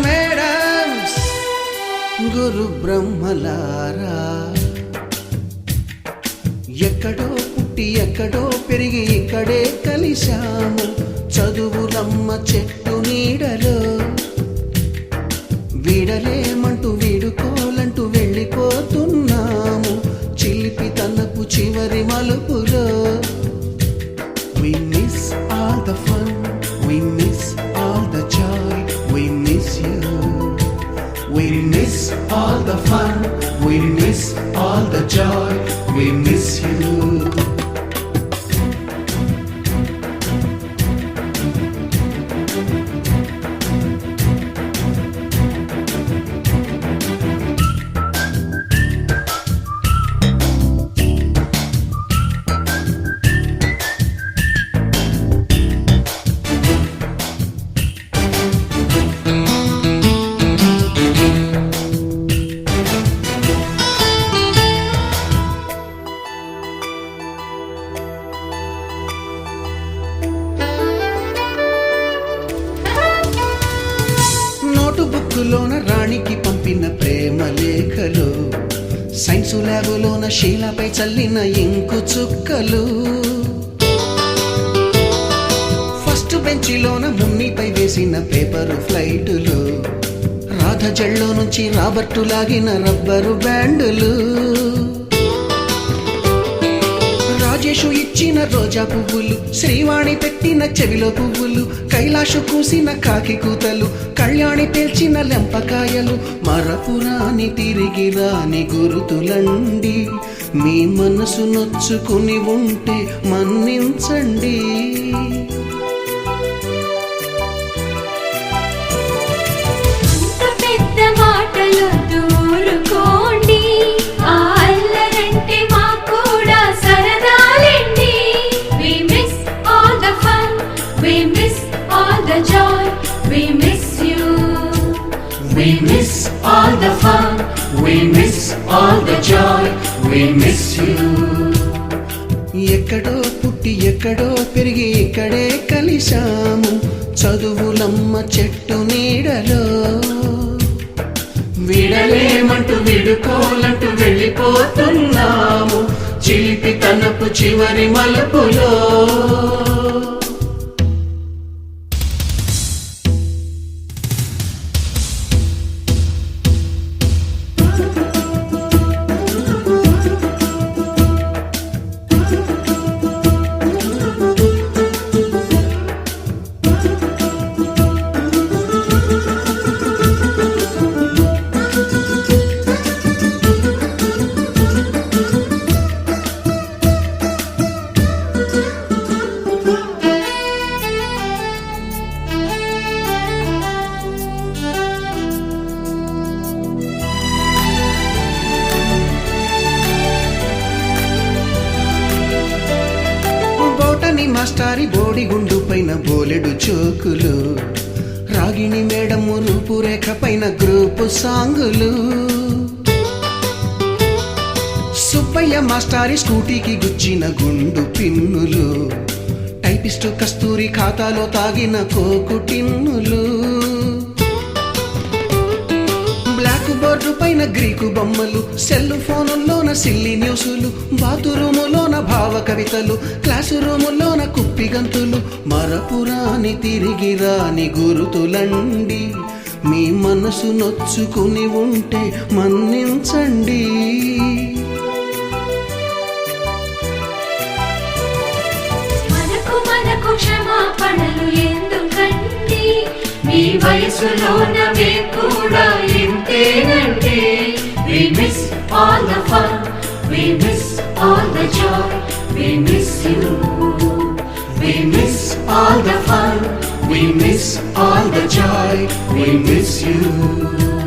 Madams గురు బ్రహ్మలారా, ఎక్కడో పుట్టి ఎక్కడో పెరిగి ఇక్కడే కలిశాము చదువులమ్మ చెట్టు నీడలో. వీడలేమంటూ వీడుకోలంటూ వెళ్ళిపోతున్నాము చిలిపి తనపు చివరి మలుపులో. We miss all the fun, we miss all the joy, we miss you. We miss all the fun, we miss all the joy, we miss you. బుక్కులోన రాణికి పంపిన ప్రేమ లేఖలు, సైన్సు ల్యాబులోన శీలపై చల్లిన ఇంకు చుక్కలు, ఫస్ట్ బెంచిలోన మున్నిపై వేసిన పేపరు ఫ్లైటులు, రాధ జల్లో నుంచి రాబర్టు లాగిన rubber బ్యాండులు, Rajesh ఇచ్చిన రోజా పువ్వులు, శ్రీవాణి పెట్టిన చెవిలో పువ్వులు, కైలాషు కూసిన కాకి కూతలు, కళ్యాణి పేల్చిన లెంపకాయలు, మరపురాని తిరిగి రాని గురుతులండి. మీ మనసు నొచ్చుకుని ఉంటే మన్నించండి. పెద్ద మాటలు దూరుకోండి, we miss all the joy, we miss you. We miss all the fun, we miss all the joy, we miss you. ఎక్కడో పుట్టి ఎక్కడో పెరిగి ఇక్కడే కలిశాము చదువులమ్మ చెట్టు నీడలో. వీడలేమంటూ వీడుకోలంటూ వెళ్ళిపోతున్నాము చిలిపి తనపు చివరి మలుపులో. మాస్టారి బోడిగుండు పైన బోలెడు చోకులు, రాగిణి మేడము రూపురేఖ పైన గ్రూపు సాంగులు, సుబ్బయ్య మాస్టారి స్కూటీకి గుచ్చిన గుండు పిన్నులు, టైపిస్టు కస్తూరి ఖాతాలో తాగిన కోకు టిన్నులు, బ్లాక్ బోర్డు పైన గ్రీకు బొమ్మలు, సెల్ ఫోనుల్లోన సిల్లి న్యూసులు, బాతురూములోన భావ కవితలు, క్లాసు రూములోన కుప్పిగంతులు, మరపురాని తిరిగి రాని గురుతులండి. మీ మనసు నొచ్చుకుని ఉంటే మన్నించండి. మనకు క్షమాపణలు ఎందుకండి, మీ వయసులోనవే కూడా ఇంతేనండి. We miss all the fun, we miss all the joy, we miss you. We miss all the fun, we miss all the joy, we miss you.